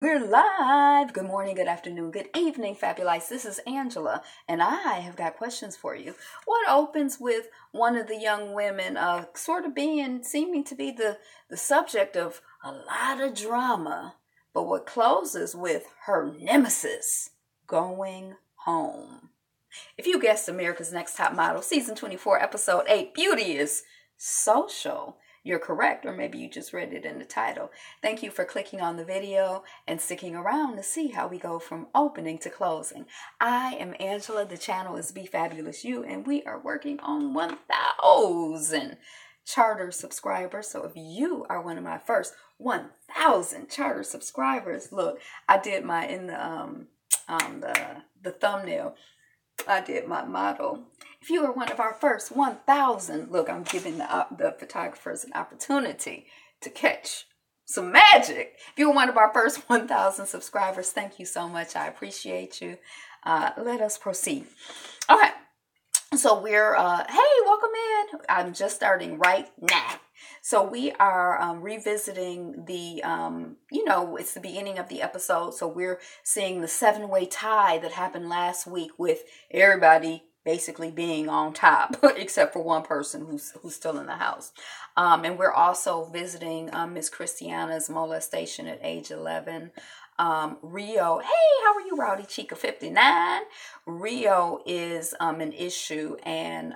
We're live. Good morning, good afternoon, good evening, Fabulites. This is Angela, and I have got questions for you. What opens with one of the young women seeming to be the subject of a lot of drama, but what closes with her nemesis going home? If you guessed America's Next Top Model, Season 24, Episode 8, Beauty is Social, you're correct, or maybe you just read it in the title. Thank you for clicking on the video and sticking around to see how we go from opening to closing. I am Angela, the channel is Be Fabulous You, and we are working on 1,000 charter subscribers. So if you are one of my first 1,000 charter subscribers, look, I did my, in the thumbnail, I did my model. If you are one of our first 1,000, look, I'm giving the photographers an opportunity to catch some magic. If you're one of our first 1,000 subscribers, thank you so much. I appreciate you. Let us proceed. Okay. So we're, hey, welcome in. I'm just starting right now. So we are revisiting the, it's the beginning of the episode. So we're seeing the 7-way tie that happened last week with everybody basically being on top, except for one person who's still in the house. And we're also visiting Miss Christiana's molestation at age 11. Rio, hey, how are you, Rowdy Chica 59? Rio is an issue, and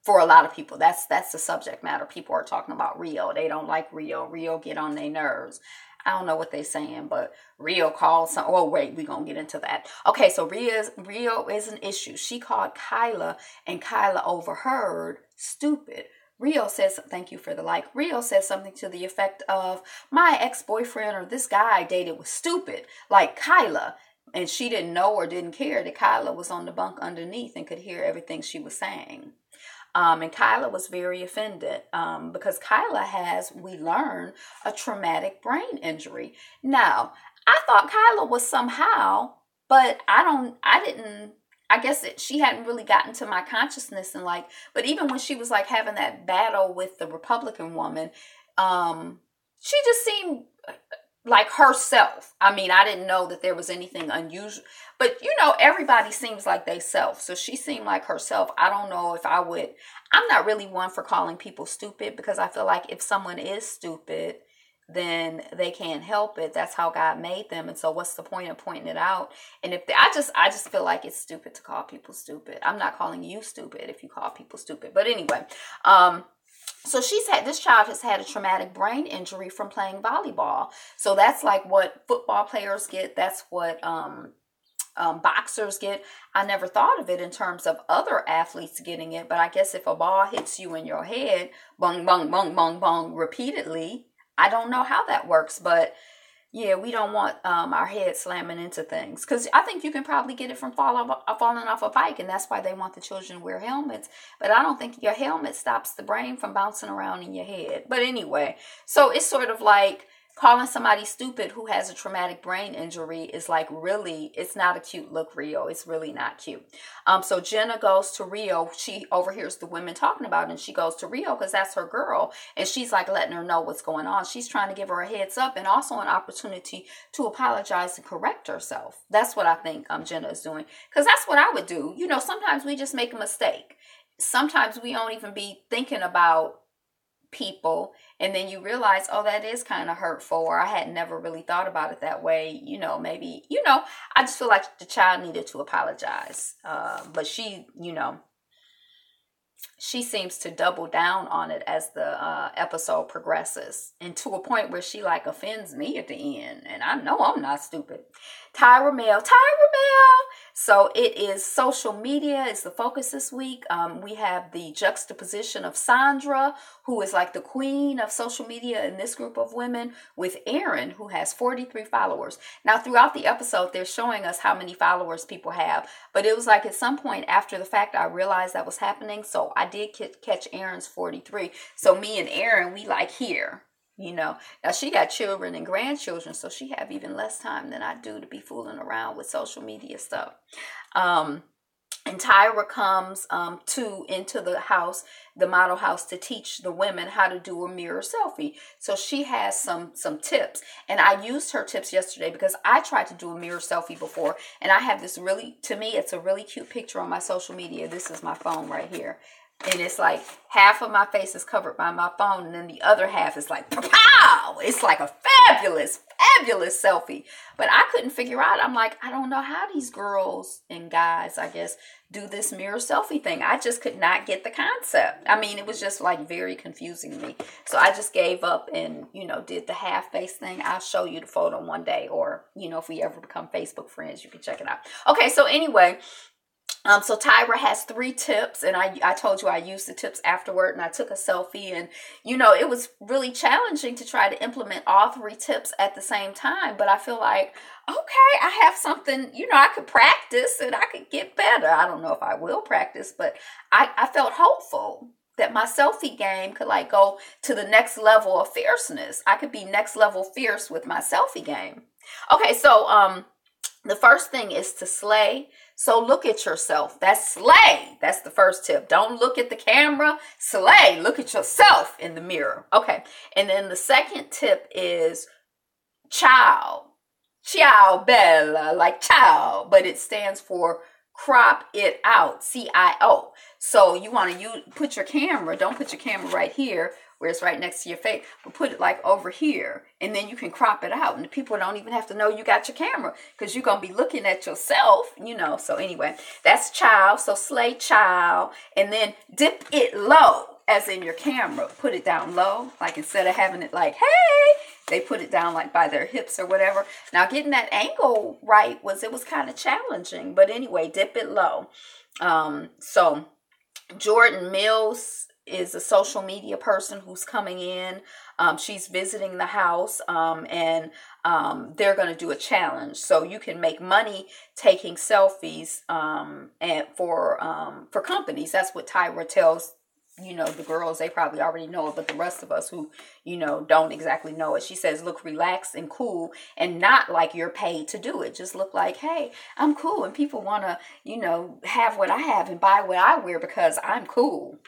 for a lot of people, that's the subject matter. People are talking about Rio. They don't like Rio. Rio get on their nerves. I don't know what they're saying, but Rio called some. Oh wait, we're gonna get into that. Okay, so Rio is an issue. She called Kyla, and Kyla overheard stupid. Rio says, thank you for the like. Rio says something to the effect of, my ex-boyfriend or this guy I dated was stupid, like Kyla. And she didn't know or didn't care that Kyla was on the bunk underneath and could hear everything she was saying. And Kyla was very offended because Kyla has, we learn, a traumatic brain injury. Now, I thought Kyla was somehow, but I guess she hadn't really gotten to my consciousness, and but even when she was having that battle with the Republican woman, she just seemed like herself. I mean, I didn't know that there was anything unusual, but everybody seems like they self. So she seemed like herself. I don't know if I would, I'm not really one for calling people stupid, because I feel like if someone is stupid, then they can't help it. That's how God made them. And so what's the point of pointing it out? And I just feel like it's stupid to call people stupid. I'm not calling you stupid if you call people stupid. But anyway, so this child has had a traumatic brain injury from playing volleyball. So that's like what football players get. That's what boxers get. I never thought of it in terms of other athletes getting it, but I guess if a ball hits you in your head, bong, bong, bong, bong, bong, repeatedly, I don't know how that works, but yeah, we don't want our head slamming into things, because I think you can probably get it from falling off a bike, and that's why they want the children to wear helmets. But I don't think your helmet stops the brain from bouncing around in your head. But anyway, so it's sort of like calling somebody stupid who has a traumatic brain injury is really, it's not a cute look, Rio. It's really not cute. So Jenna goes to Rio. She overhears the women talking about it, and she goes to Rio because that's her girl. And she's letting her know what's going on. She's trying to give her a heads up and also an opportunity to apologize and correct herself. That's what I think Jenna is doing, because that's what I would do. Sometimes we just make a mistake. Sometimes we don't even be thinking about people, and then you realize, oh, that is kind of hurtful, or I had never really thought about it that way. Maybe I just feel like the child needed to apologize, but she seems to double down on it as the episode progresses, and to a point where she offends me at the end, and I know I'm not stupid. Tyra Mail. So it is social media is the focus this week. We have the juxtaposition of Sandra, who is the queen of social media in this group of women, with Erin, who has 43 followers. Now, throughout the episode, they're showing us how many followers people have, but it was at some point after the fact, I realized that was happening. So I did catch Erin's 43. So me and Erin, we here. Now she got children and grandchildren, so she have even less time than I do to be fooling around with social media stuff. And Tyra comes into the house, the model house, to teach the women how to do a mirror selfie. So she has some tips, and I used her tips yesterday because I tried to do a mirror selfie before, and I have this really, to me, it's a really cute picture on my social media. This is my phone right here. And it's like half of my face is covered by my phone, and then the other half is like, pow! It's like a fabulous selfie. But I couldn't figure out, I'm like, I don't know how these girls and guys, I guess, do this mirror selfie thing. I just could not get the concept. I mean, it was just like very confusing to me. So I just gave up and, did the half face thing. I'll show you the photo one day, or, if we ever become Facebook friends, you can check it out. Okay, so anyway, so Tyra has 3 tips, and I told you I used the tips afterward, and I took a selfie, and it was really challenging to try to implement all 3 tips at the same time. But I feel like, okay, I have something, I could practice and I could get better. I don't know if I will practice, but I felt hopeful that my selfie game could like go to the next level of fierceness. I could be next level fierce with my selfie game. Okay, so the first thing is to slay. So look at yourself. That's slay. That's the first tip. Don't look at the camera. Slay. Look at yourself in the mirror. Okay. And then the second tip is ciao. Ciao bella. Like ciao. But it stands for crop it out. CIO. So you want to put your camera. Don't put your camera right here where it's right next to your face, but put it like over here, and then you can crop it out, and the people don't even have to know you got your camera, because you're going to be looking at yourself, So anyway, that's child. So slay child, and then dip it low, as in your camera. Put it down low, like instead of having it like, hey, they put it down like by their hips or whatever. Now getting that angle right was kind of challenging, but anyway, dip it low. So Jordan Mills is a social media person who's coming in. She's visiting the house, and they're going to do a challenge. So you can make money taking selfies and for companies. That's what Tyra tells the girls. They probably already know it, but the rest of us who don't exactly know it, she says look relaxed and cool, and not like you're paid to do it. Just look like, hey, I'm cool, and people want to have what I have and buy what I wear because I'm cool.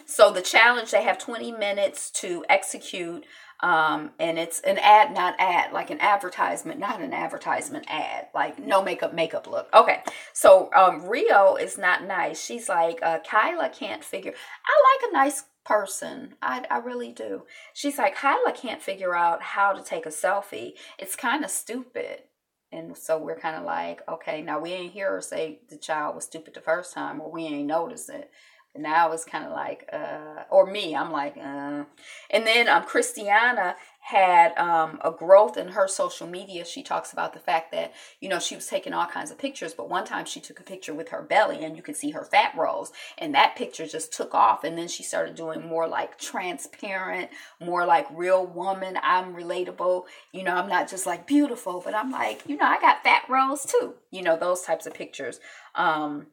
So the challenge, they have 20 minutes to execute, and it's an ad, not ad, like an advertisement, not an advertisement ad, like no makeup look. Okay. So, Rio is not nice. She's like, Kyla can't figure, I like a nice person. I really do. She's like, Kyla can't figure out how to take a selfie. It's kind of stupid. And so we're kind of like, okay, now we ain't hear her say the child was stupid the first time, or we ain't noticed it. Now it's kind of like, or me, I'm like, And then Christiana had a growth in her social media. She talks about the fact that, she was taking all kinds of pictures, but one time she took a picture with her belly and you could see her fat rolls, and that picture just took off. And then she started doing more like transparent, more like real woman. I'm relatable. I'm not just like beautiful, but I'm like, I got fat rolls too. Those types of pictures. And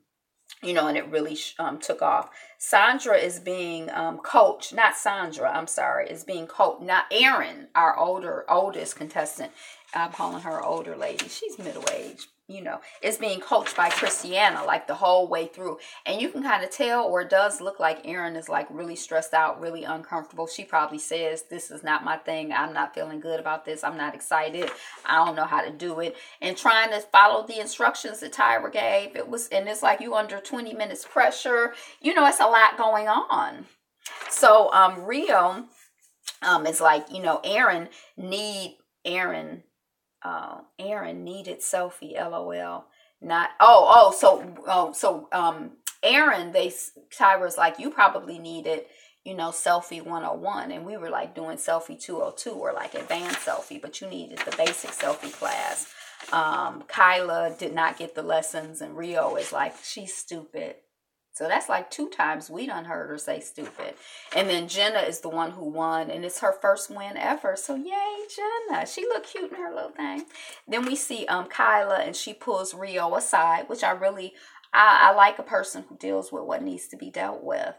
it really took off. Sandra is being coached, not Sandra, I'm sorry, is being coached, not Erin, our oldest contestant. I'm calling her an older lady. She's middle-aged, is being coached by Christiana, like the whole way through. And you can kind of tell, or it does look like Erin is like really stressed out, really uncomfortable. She probably says, this is not my thing. I'm not feeling good about this. I'm not excited. I don't know how to do it. And trying to follow the instructions that Tyra gave. And it's like you under 20 minutes pressure. It's a lot going on. So Rio is like, Aaron needed selfie, LOL. Aaron, Tyra's like, you probably needed, selfie 101, and we were like doing selfie 202 or like advanced selfie, but you needed the basic selfie class. Kyla did not get the lessons, and Rio is like, she's stupid. So that's like 2 times we done heard her say stupid. And then Jenna is the one who won, and it's her first win ever. So yay, Jenna. She looked cute in her little thing. Then we see Kyla, and she pulls Rio aside, which I like a person who deals with what needs to be dealt with.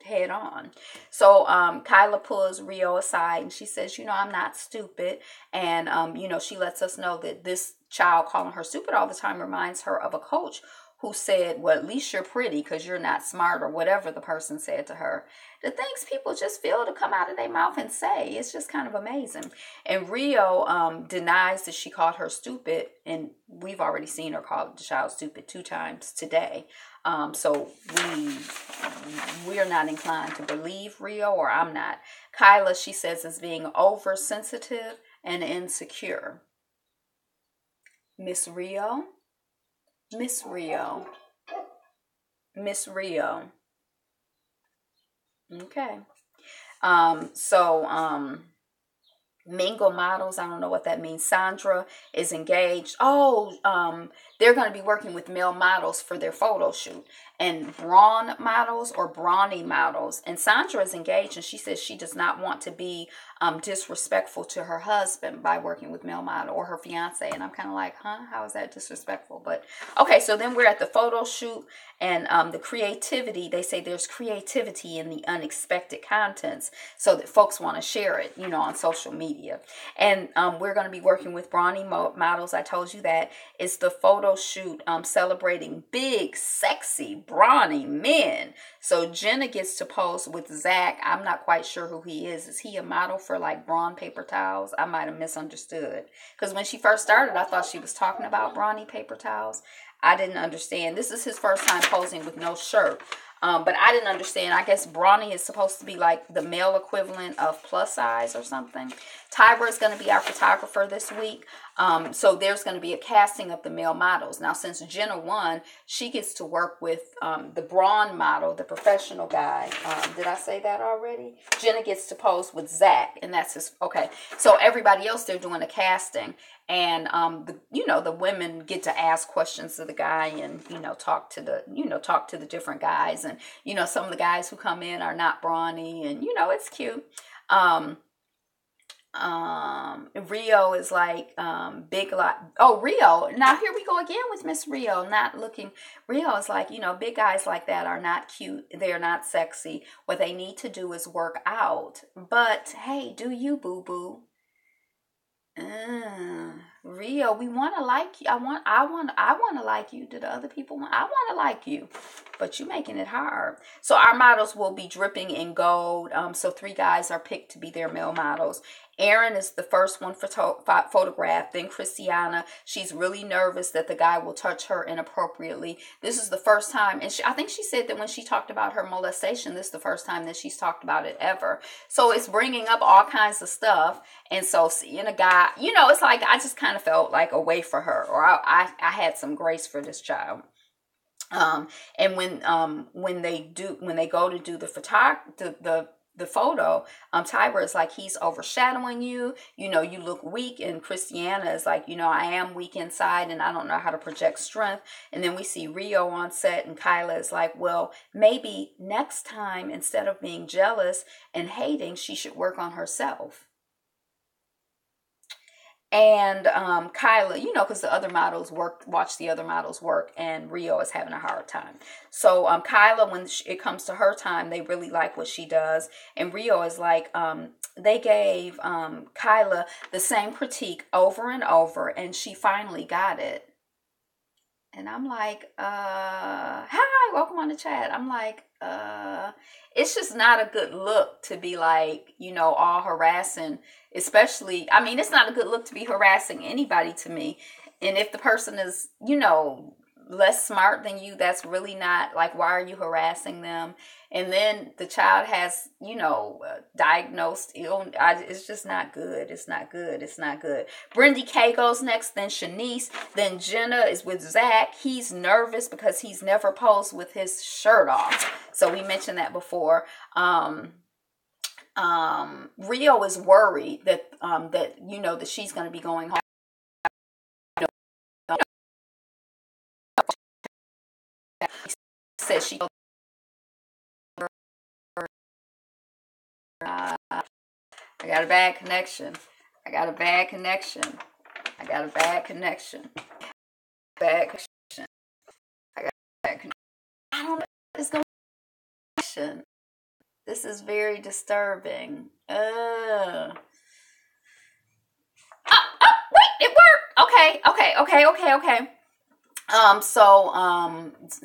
head on. So Kyla pulls Rio aside and she says, you know, I'm not stupid. And, you know, she lets us know that this child calling her stupid all the time reminds her of a coach who said, well, at least you're pretty because you're not smart, or whatever the person said to her. The things people just feel to come out of their mouth and say, it's just kind of amazing. And Rio denies that she called her stupid, and we've already seen her call the child stupid 2 times today. So we're not inclined to believe Rio, or I'm not. Kyla, she says, is being oversensitive and insecure. Miss Rio. Okay. Mingle models, I don't know what that means. Sandra is engaged. They're going to be working with male models for their photo shoot. And brawn models or brawny models. And Sandra is engaged, and she says she does not want to be disrespectful to her husband by working with male model, or her fiance. And I'm kind of like, how is that disrespectful? But okay, so then we're at the photo shoot, and the creativity, they say there's creativity in the unexpected contents, so that folks want to share it, you know, on social media. And we're going to be working with brawny models. I told you that. It's the photo shoot celebrating big, sexy, brawny men. So Jenna gets to pose with Zach. I'm not quite sure who he is. Is he a model for like brawn paper towels? I might have misunderstood, because when she first started, I thought she was talking about brawny paper towels. I didn't understand. This is his first time posing with no shirt. But I didn't understand. I guess brawny is supposed to be like the male equivalent of plus size or something. Tyra is going to be our photographer this week. So there's going to be a casting of the male models. Now, since Jenna won, she gets to work with the brawn model, the professional guy. Did I say that already? Jenna gets to pose with Zach, and that's his. Okay. So everybody else, they're doing a casting. And the women get to ask questions to the guy, and talk to the different guys, and some of the guys who come in are not brawny, and it's cute. Rio is like big lot. Oh, Rio. Now here we go again with Miss Rio. Rio is like, big guys like that are not cute. They're not sexy. What they need to do is work out. But hey, do you, boo boo? Rio, we want to like you. I want to like you. Do the other people want? I want to like you, but you're making it hard. So our models will be dripping in gold. So 3 guys are picked to be their male models. Erin is the first one photographed. Then Christiana. She's really nervous that the guy will touch her inappropriately. This is the first time, and I think she said that when she talked about her molestation, this is the first time that she's talked about it ever. So it's bringing up all kinds of stuff. And so seeing a guy, it's like I just kind of felt like a way for her, or I had some grace for this child. And when they go to do the photo, Tyra is like, he's overshadowing you. You look weak. And Christiana is like, I am weak inside and I don't know how to project strength. And then we see Rio on set, and Kyla is like, well, maybe next time, instead of being jealous and hating, she should work on herself. And Kyla, because the other models watch the other models work, and Rio is having a hard time. So Kyla, when it comes to her time, they really like what she does. And Rio is like, they gave Kyla the same critique over and over, and she finally got it. And I'm like, hi, welcome on the chat. I'm like, it's just not a good look to be like, all harassing, especially, it's not a good look to be harassing anybody to me. And if the person is, less smart than you, that's really not, like, why are you harassing them? And then the child has, diagnosed ill. It's just not good. It's not good. It's not good. Brindy K goes next, then Shanice, then Jenna is with Zach. He's nervous because he's never posed with his shirt off. So we mentioned that before. Rio is worried that that she's going to be going home. Says she. I got a bad connection. I got a bad connection. I got a bad connection. Bad connection. I got a bad connection. I don't know what is going on. This is very disturbing. Wait, it worked. Okay.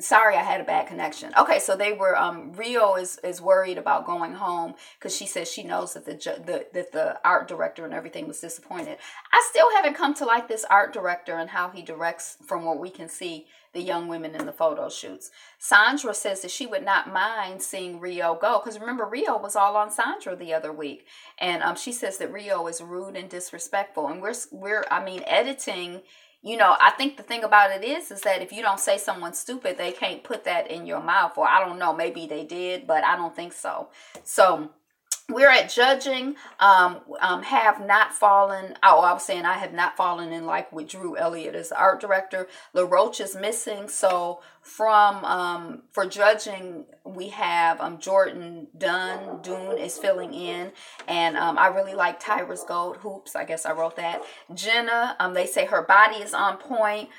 Sorry, I had a bad connection. Okay, so they were, Rio is worried about going home because she says she knows that the art director and everything was disappointed. I still haven't come to like this art director and how he directs, from what we can see, the young women in the photo shoots. Sandra says that she would not mind seeing Rio go, because remember, Rio was all on Sandra the other week, and she says that Rio is rude and disrespectful, and we're editing. You know, I think the thing about it is that if you don't say someone's stupid, they can't put that in your mouth. Or I don't know, maybe they did, but I don't think so. So we're at judging. Have not fallen. Oh, I was saying I have not fallen in like with Drew Elliott as the art director. LaRoche is missing. So from for judging, we have Jordan Dune is filling in, and I really like Tyra's gold hoops. I guess I wrote that. Jenna, they say her body is on point.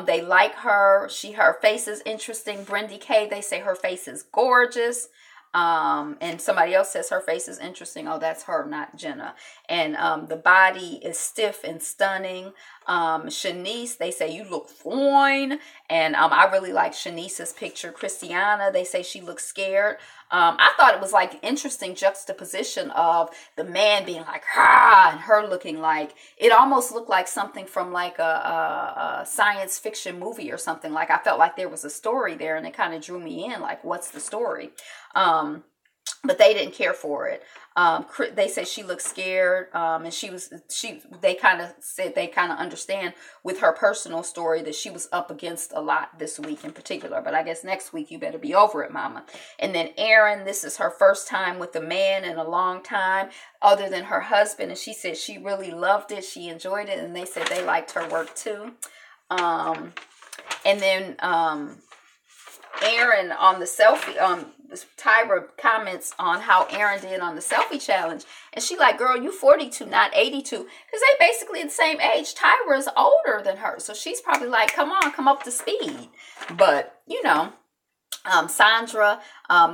They like her. Her face is interesting. Brendy K, they say her face is gorgeous. And somebody else says her face is interesting. Oh, that's her, not Jenna. And the body is stiff and stunning. Shanice, they say you look fine. And I really like Shanice's picture. Christiana, they say she looks scared. I thought it was like interesting juxtaposition of the man being like, ha, and her looking like, it almost looked like something from like a science fiction movie or something. Like I felt like there was a story there, and it kind of drew me in, like, what's the story? But they didn't care for it. They said she looked scared, and they kind of said they kind of understand with her personal story that she was up against a lot this week in particular. But I guess next week you better be over it, mama. And then Erin, this is her first time with a man in a long time other than her husband. And she said she really loved it. She enjoyed it. And they said they liked her work too. And then Erin on the selfie, Tyra comments on how Erin did on the selfie challenge, and she like, girl, you 42, not 82, because they basically the same age. Tyra is older than her, so she's probably like, come on, come up to speed. But you know, Sandra,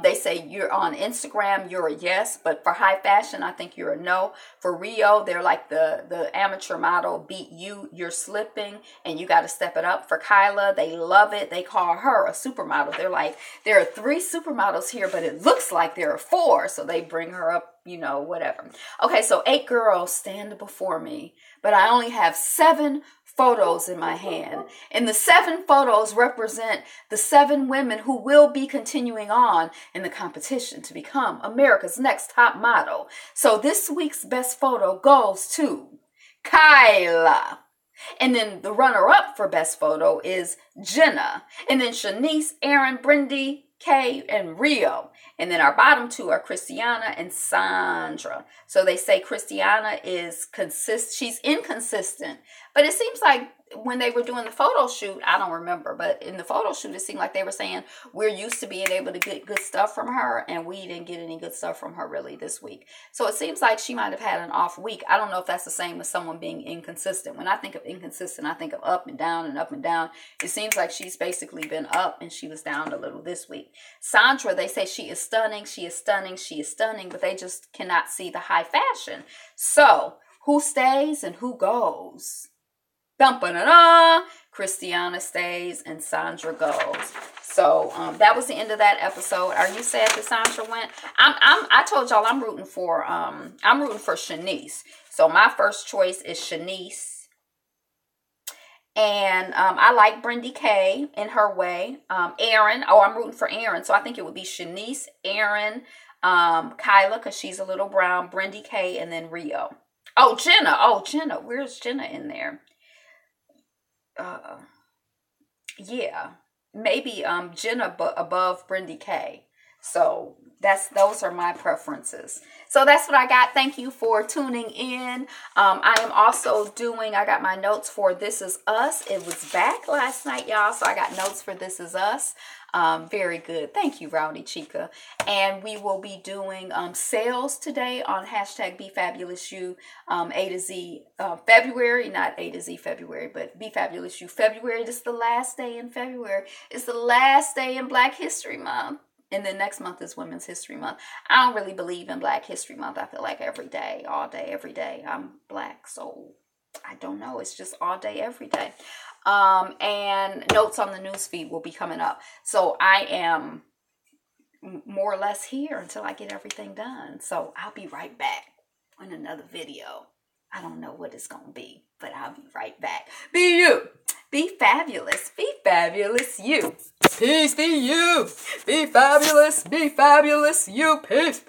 they say you're on Instagram, you're a yes, but for high fashion, I think you're a no. For Rio, they're like the amateur model beat you, you're slipping, and you got to step it up. For Kyla, they love it. They call her a supermodel. They're like, there are 3 supermodels here, but it looks like there are 4, so they bring her up, you know, whatever. Okay, so 8 girls stand before me, but I only have 7 photos in my hand, and the 7 photos represent the 7 women who will be continuing on in the competition to become America's next top model. So this week's best photo goes to Kyla, and then the runner-up for best photo is Jenna, and then Shanice, Erin, Brendy K, and Rio. And then our bottom 2 are Christiana and Sandra. So they say Christiana is she's inconsistent. But it seems like when they were doing the photo shoot, I don't remember, but in the photo shoot, it seemed like they were saying we're used to being able to get good stuff from her, and we didn't get any good stuff from her really this week. So it seems like she might have had an off week. I don't know if that's the same as someone being inconsistent. When I think of inconsistent, I think of up and down and up and down. It seems like she's basically been up and she was down a little this week. Sandra, they say she is stunning, she is stunning, she is stunning, but they just cannot see the high fashion. So who stays and who goes? Dum-ba-da-da. Christiana stays and Sandra goes. So that was the end of that episode. Are you sad that Sandra went? I told y'all I'm rooting for Shanice. So my first choice is Shanice. And I like Brendy K in her way. Erin. Oh, I'm rooting for Erin. So I think it would be Shanice, Erin, Kyla, because she's a little brown, Brendy K, and then Rio. Oh, Jenna. Where's Jenna in there? Yeah, maybe Jenna above Brendy K. So those are my preferences. So that's what I got. Thank you for tuning in. I am also I got my notes for This Is Us. It was back last night, y'all. So I got notes for This Is Us. Very good. Thank you, Rowdy Chica. And we will be doing sales today on hashtag BeFabulousYou A to Z February, not A to Z February, but BeFabulousYou February. This is the last day in February. It's the last day in Black History Month. And then next month is Women's History Month. I don't really believe in Black History Month. I feel like every day, all day, every day, I'm Black. So I don't know. It's just all day, every day. And notes on the newsfeed will be coming up. So I am more or less here until I get everything done. So I'll be right back on another video. I don't know what it's going to be, but I'll be right back. Be you. Be fabulous. Be fabulous you. Peace be you. Be fabulous. Be fabulous you. Peace.